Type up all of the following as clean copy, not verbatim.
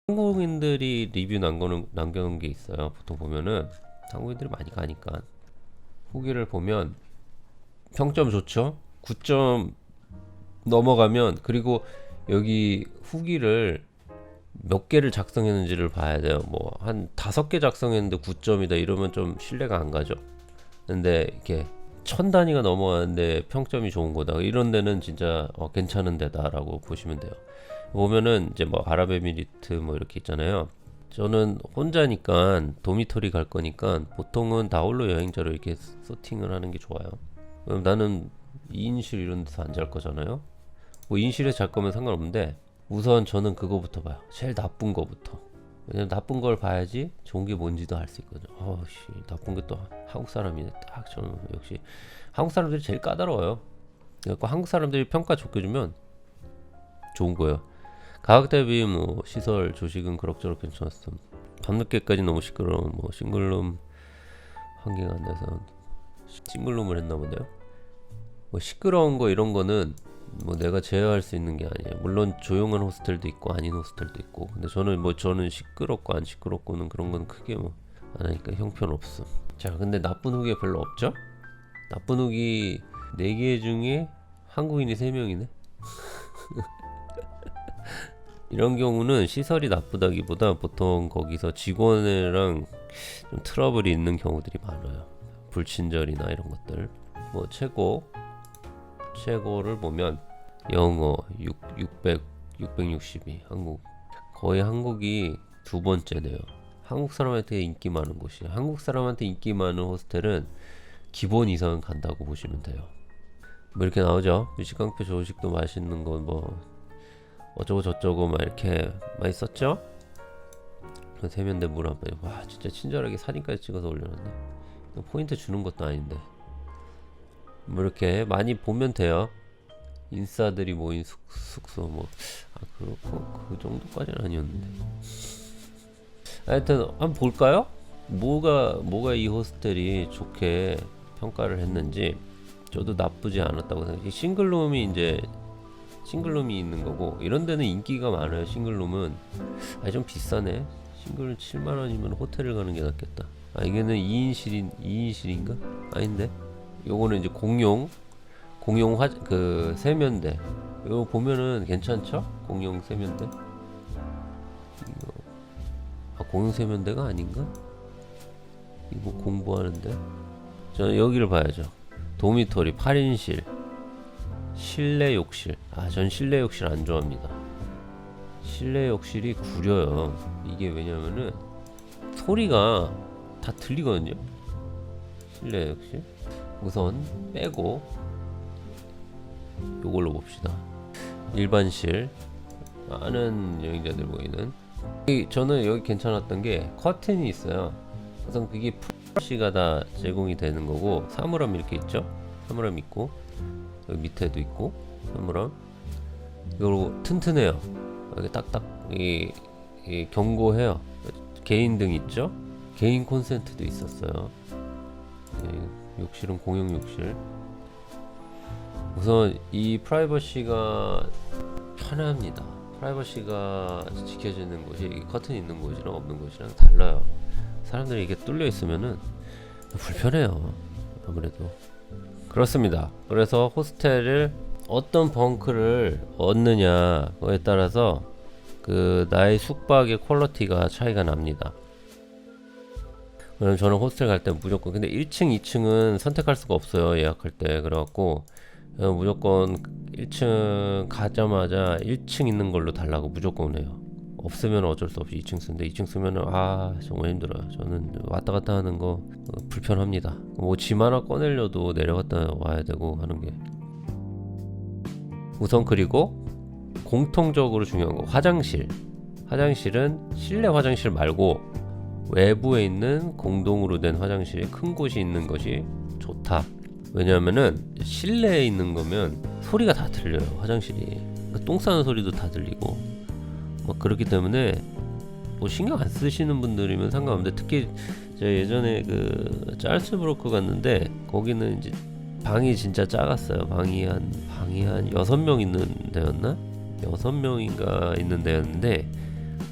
한국인들이 리뷰 남겨놓은 게 있어요. 보통 보면은 한국인들이 많이 가니까 후기를 보면 평점 좋죠? 9점 넘어가면, 그리고 여기 후기를 몇 개를 작성했는지를 봐야 돼요. 뭐 한 5개 작성했는데 9점이다 이러면 좀 신뢰가 안 가죠. 근데 이렇게 1000단위가 넘어가는데 평점이 좋은 거다, 이런 데는 진짜 괜찮은 데다라고 보시면 돼요. 보면은 이제 뭐 아랍에미리트 뭐 이렇게 있잖아요. 저는 혼자니까 도미토리 갈 거니까 보통은 다 홀로 여행자로 이렇게 소팅을 하는 게 좋아요. 그럼 나는 2인실 이런 데서 안 잘 거잖아요. 뭐 2인실에서 잘 거면 상관없는데, 우선 저는 그거부터 봐요. 제일 나쁜 거부터. 왜냐면 나쁜 걸 봐야지 좋은 게 뭔지도 알 수 있거든요. 나쁜 게 또 한국 사람이네. 딱 저는 역시 한국 사람들이 제일 까다로워요. 그래서 한국 사람들이 평가 좋게 주면 좋은 거예요. 가격 대비 뭐 시설 조식은 그럭저럭 괜찮았음. 밤늦게까지 너무 시끄러운 뭐 싱글룸 한 개가 안 돼서 싱글룸을 했나 보네요. 뭐 시끄러운 거 이런 거는 뭐 내가 제어할 수 있는 게 아니에요. 물론 조용한 호스텔도 있고 아닌 호스텔도 있고. 근데 저는 시끄럽고 안 시끄럽고는 그런 건 크게 뭐 안 하니까 형편없음. 자, 근데 나쁜 후기 별로 없죠? 나쁜 후기 4개 중에 한국인이 3명이네. 이런 경우는 시설이 나쁘다기보다 보통 거기서 직원이랑 좀 트러블이 있는 경우들이 많아요. 불친절이나 이런 것들. 뭐 최고를 보면 영어 662 한국, 거의 한국이 2번째네요. 한국 사람한테 인기 많은 곳이, 한국 사람한테 인기 많은 호스텔은 기본 이상은 간다고 보시면 돼요. 뭐 이렇게 나오죠. 유식깡표 조식도 맛있는 거 뭐 어쩌고 저쩌고 막 이렇게 많이 썼죠. 세면대 물 한 번, 와 진짜 친절하게 사진까지 찍어서 올려놨네. 포인트 주는 것도 아닌데 뭐 이렇게 많이 보면 돼요. 인싸들이 모인 숙소 뭐 그렇고 그 정도까지는 아니었는데, 하여튼 한번 볼까요? 뭐가 이 호스텔이 좋게 평가를 했는지. 저도 나쁘지 않았다고 생각해요. 싱글룸이 있는 거고, 이런 데는 인기가 많아요. 싱글룸은 좀 비싸네. 싱글룸 7만원이면 호텔을 가는 게 낫겠다. 이게는 2인실인가? 아닌데, 요거는 이제 공용 그 세면대. 이거 보면은 괜찮죠? 공용 세면대. 공용 세면대가 아닌가? 이거 공부하는데 저는 여기를 봐야죠. 도미토리 8인실 실내 욕실. 전 실내 욕실 안 좋아합니다. 실내 욕실이 구려요. 이게 왜냐면은 소리가 다 들리거든요. 실내 욕실 우선 빼고 요걸로 봅시다. 일반실, 많은 여행자들 모이는. 저는 여기 괜찮았던 게 커튼이 있어요. 우선 그게 프라이버시가 다 제공이 되는 거고, 사물함 이렇게 있죠. 사물함 있고 여기 밑에도 있고 사물함. 이거 튼튼해요. 여기 딱딱 이 경고해요. 개인 등 있죠. 개인 콘센트도 있었어요. 욕실은 공용 욕실. 우선 이 프라이버시가 편합니다. 프라이버시가 지켜지는 곳이 커튼 있는 곳이랑 없는 곳이랑 달라요. 사람들이 이게 뚫려 있으면은 불편해요. 아무래도 그렇습니다. 그래서 호스텔을 어떤 벙크를 얻느냐에 따라서 그 나의 숙박의 퀄리티가 차이가 납니다. 저는 호스텔 갈 때 무조건, 근데 1층, 2층은 선택할 수가 없어요. 예약할 때. 그래갖고 무조건 1층 가자마자 1층 있는 걸로 달라고 무조건 해요. 없으면 어쩔 수 없이 2층 쓰는데, 2층 쓰면은 정말 힘들어요. 저는 왔다 갔다 하는 거 불편합니다. 뭐 짐 하나 꺼내려도 내려갔다 와야 되고 하는 게. 우선 그리고 공통적으로 중요한 거, 화장실은 실내 화장실 말고 외부에 있는 공동으로 된 화장실이 큰 곳이 있는 것이 좋다. 왜냐하면은 실내에 있는 거면 소리가 다 들려요. 화장실이 똥 싸는 소리도 다 들리고 막 그렇기 때문에 뭐 신경 안 쓰시는 분들이면 상관없는데, 특히 제가 예전에 그 짤스브로크 갔는데 거기는 이제 방이 진짜 작았어요. 방이 한 6명 있는 데였나? 6명인가 있는 데였는데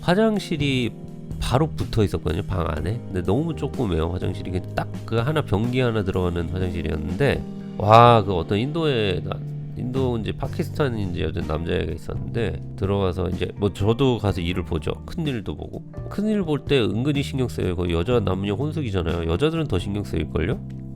화장실이 바로 붙어 있었거든요, 방 안에. 근데 너무 조그매요, 화장실이. 딱 그 하나 변기 하나 들어가는 화장실이었는데, 와, 그 어떤 인도인지 파키스탄인지 여자 남자애가 있었는데, 들어가서 이제 뭐 저도 가서 일을 보죠. 큰 일도 보고. 큰 일 볼 때 은근히 신경 써요. 거의 여자 남녀 혼숙이잖아요. 여자들은 더 신경 쓰일걸요?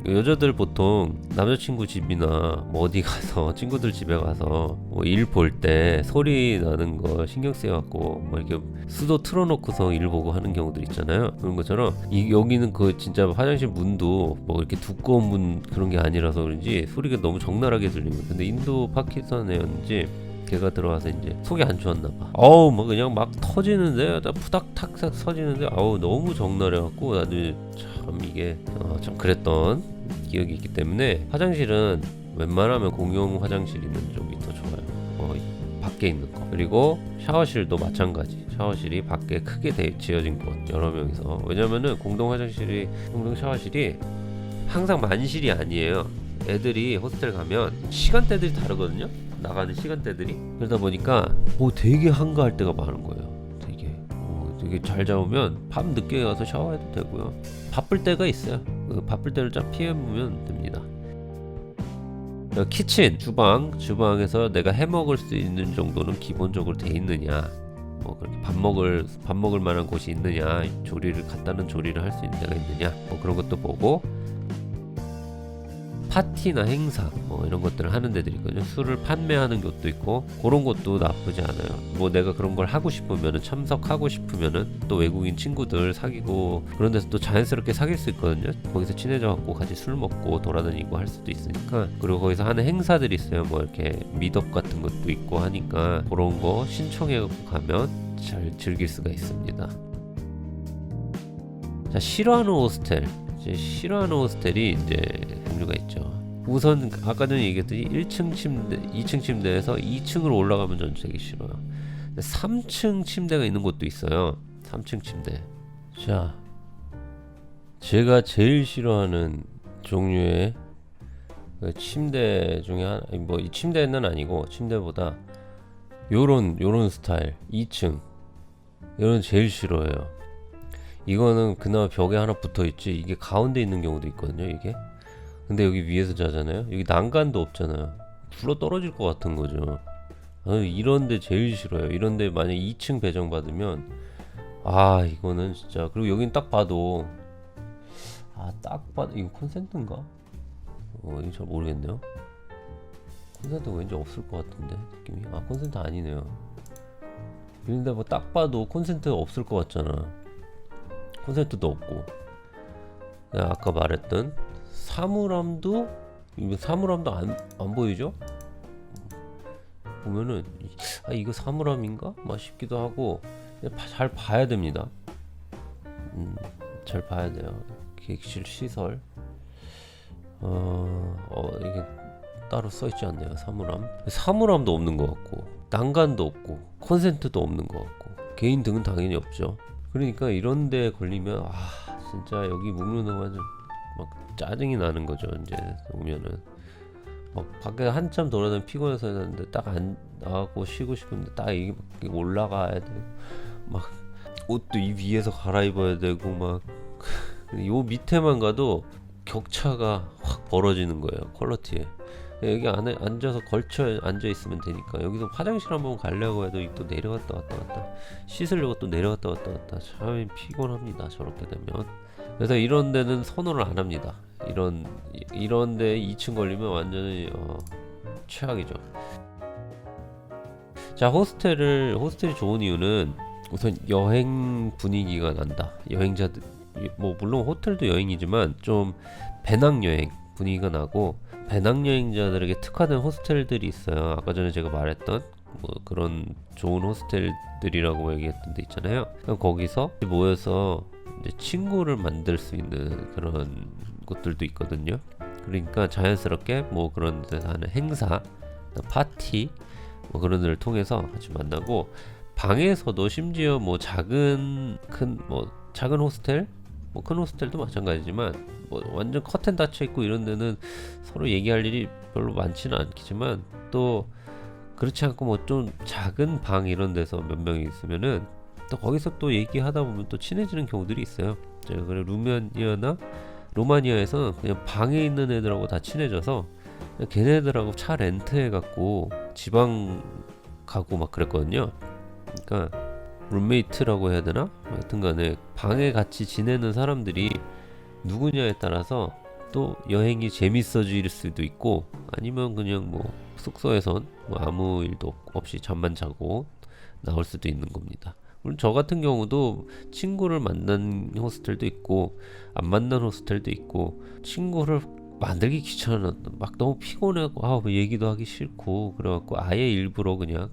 여자들 보통 남자친구 집이나 뭐 어디 가서 친구들 집에 가서 뭐 일 볼 때 소리 나는 거 신경 쓰여갖고 뭐 이렇게 수도 틀어놓고서 일 보고 하는 경우들 있잖아요. 그런 것처럼 여기는 그 진짜 화장실 문도 뭐 이렇게 두꺼운 문 그런 게 아니라서 그런지 소리가 너무 적나라하게 들리고. 근데 인도 파키스탄 애였는지 걔가 들어와서 이제 속이 안 좋았나 봐. 어우 뭐 그냥 막 터지는데 나 푸닥탁 터지는데 아우 너무 적나라해갖고 나도 참 이게 좀 그랬던 기억이 있기 때문에 화장실은 웬만하면 공용 화장실 있는 쪽이 더 좋아요. 밖에 있는 거. 그리고 샤워실도 마찬가지. 샤워실이 밖에 크게 지어진 곳 여러 명이서. 왜냐면은 공동 샤워실이 항상 만실이 아니에요. 애들이 호스텔 가면 시간대들이 다르거든요. 나가는 시간대들이. 그러다 보니까 되게 한가할 때가 많은 거예요. 되게 잘 잡으면 밤 늦게 가서 샤워해도 되고요. 바쁠 때가 있어요. 바쁠 때를 좀 피해보면 됩니다. 키친, 주방에서 내가 해 먹을 수 있는 정도는 기본적으로 돼 있느냐, 뭐 그렇게 밥 먹을 만한 곳이 있느냐, 간단한 조리를 할 수 있는 데가 있느냐, 뭐 그런 것도 보고, 파티나 행사 뭐 이런 것들을 하는 데들이 있거든요. 술을 판매하는 곳도 있고 그런 것도 나쁘지 않아요. 뭐 내가 그런 걸 하고 싶으면은, 참석하고 싶으면은, 또 외국인 친구들 사귀고 그런 데서 또 자연스럽게 사귈 수 있거든요. 거기서 친해져 갖고 같이 술 먹고 돌아다니고 할 수도 있으니까. 그리고 거기서 하는 행사들이 있어요. 뭐 이렇게 미덕 같은 것도 있고 하니까 그런 거 신청해 갖고 가면 잘 즐길 수가 있습니다. 자, 싫어하는 호스텔이 이제 종류가 있죠. 우선 아까 전에 얘기했더니 1층 침대, 2층 침대에서 2층으로 올라가면 전 되게 싫어요. 3층 침대가 있는 곳도 있어요. 3층 침대. 자, 제가 제일 싫어하는 종류의 침대 중에 하나, 뭐 이 침대는 아니고 침대보다 요런 스타일 2층 이런 제일 싫어해요. 이거는 그나마 벽에 하나 붙어있지 이게 가운데 있는 경우도 있거든요. 이게 근데 여기 위에서 자잖아요. 여기 난간도 없잖아요. 굴러 떨어질 것 같은 거죠. 이런데 제일 싫어요. 이런데 만약 2층 배정 받으면 이거는 진짜. 그리고 여긴 딱 봐도 이거 콘센트인가? 이거 잘 모르겠네요. 콘센트가 왠지 없을 것 같은데 느낌이. 콘센트 아니네요. 근데 뭐 딱 봐도 콘센트 없을 것 같잖아. 콘센트도 없고. 아까 말했던 사물함도 안 보이죠? 보면은 이거 사물함인가? 싶기도 하고. 잘 봐야 됩니다. 잘 봐야 돼요. 객실 시설. 이게 따로 써있지 않네요. 사물함도 없는 것 같고, 난간도 없고, 콘센트도 없는 것 같고, 개인 등은 당연히 없죠. 그러니까 이런데 걸리면 진짜 여기 묵는 동안 막 짜증이 나는 거죠. 이제 오면은 막 밖에 한참 돌아다니면 피곤해서 했는데 딱 안 나가고 쉬고 싶은데 딱 이게 올라가야 돼. 막 옷도 이 위에서 갈아입어야 되고 막 요 밑에만 가도 격차가 확 벌어지는 거예요. 퀄리티에. 여기 안에 앉아서 걸쳐 앉아 있으면 되니까. 여기서 화장실 한번 가려고 해도 또 내려갔다 왔다 씻으려고 또 내려갔다 왔다 참 피곤합니다. 저렇게 되면. 그래서 이런 데는 선호를 안 합니다. 이런 데 2층 걸리면 완전히 최악이죠. 자, 호스텔이 좋은 이유는 우선 여행 분위기가 난다. 여행자들 뭐 물론 호텔도 여행이지만 좀 배낭여행 분위기가 나고, 배낭여행자들에게 특화된 호스텔들이 있어요. 아까 전에 제가 말했던 뭐 그런 좋은 호스텔들이라고 얘기했던 데 있잖아요. 그럼 거기서 모여서 이제 친구를 만들 수 있는 그런 곳들도 있거든요. 그러니까 자연스럽게 뭐 그런 데서 하는 행사, 파티 뭐 그런 데를 통해서 같이 만나고, 방에서도 심지어 뭐 작은 호스텔, 뭐 큰 호스텔도 마찬가지지만 뭐 완전 커튼 닫혀 있고 이런 데는 서로 얘기할 일이 별로 많지는 않겠지만, 또 그렇지 않고 뭐 좀 작은 방 이런 데서 몇 명이 있으면은 또 거기서 또 얘기하다 보면 또 친해지는 경우들이 있어요. 제가 그래 로마니아에서는 그냥 방에 있는 애들하고 다 친해져서 그냥 걔네들하고 차 렌트해 갖고 지방 가고 막 그랬거든요. 그러니까 룸메이트라고 해야 되나? 하여튼간에 방에 같이 지내는 사람들이 누구냐에 따라서 또 여행이 재밌어질 수도 있고, 아니면 그냥 뭐 숙소에선 뭐 아무 일도 없이 잠만 자고 나올 수도 있는 겁니다. 물론 저 같은 경우도 친구를 만난 호스텔도 있고 안 만난 호스텔도 있고, 친구를 만들기 귀찮아 막 너무 피곤하고 뭐 얘기도 하기 싫고 그래갖고 아예 일부러 그냥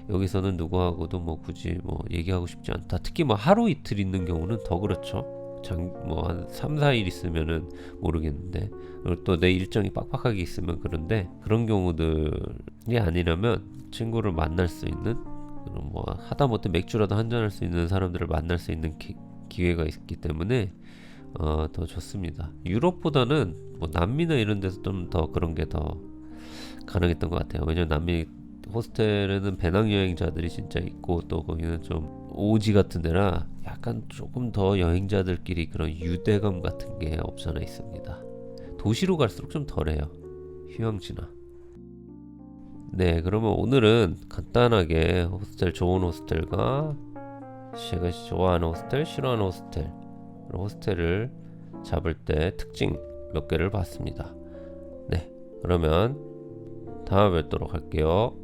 여기서는 누구하고도 뭐 굳이 뭐 얘기하고 싶지 않다. 특히 뭐 하루 이틀 있는 경우는 더 그렇죠. 뭐 한 3, 4일 있으면은 모르겠는데, 그리고 또 내 일정이 빡빡하게 있으면 그런데, 그런 경우들이 아니라면 친구를 만날 수 있는, 그런 뭐 하다못해 맥주라도 한잔할 수 있는 사람들을 만날 수 있는 기회가 있기 때문에 더 좋습니다. 유럽보다는 뭐 남미나 이런 데서 좀 더 그런 게 더 가능했던 것 같아요. 왜냐면 남미 호스텔에는 배낭여행자들이 진짜 있고, 또 거기는 좀 오지 같은 데라 약간 조금 더 여행자들끼리 그런 유대감 같은 게 없잖아 있습니다. 도시로 갈수록 좀 덜해요, 휴양지나. 네, 그러면 오늘은 간단하게 호스텔, 좋은 호스텔과 제가 좋아하는 호스텔, 싫어하는 호스텔, 호스텔을 잡을 때 특징 몇 개를 봤습니다. 네, 그러면 다음에 뵙도록 할게요.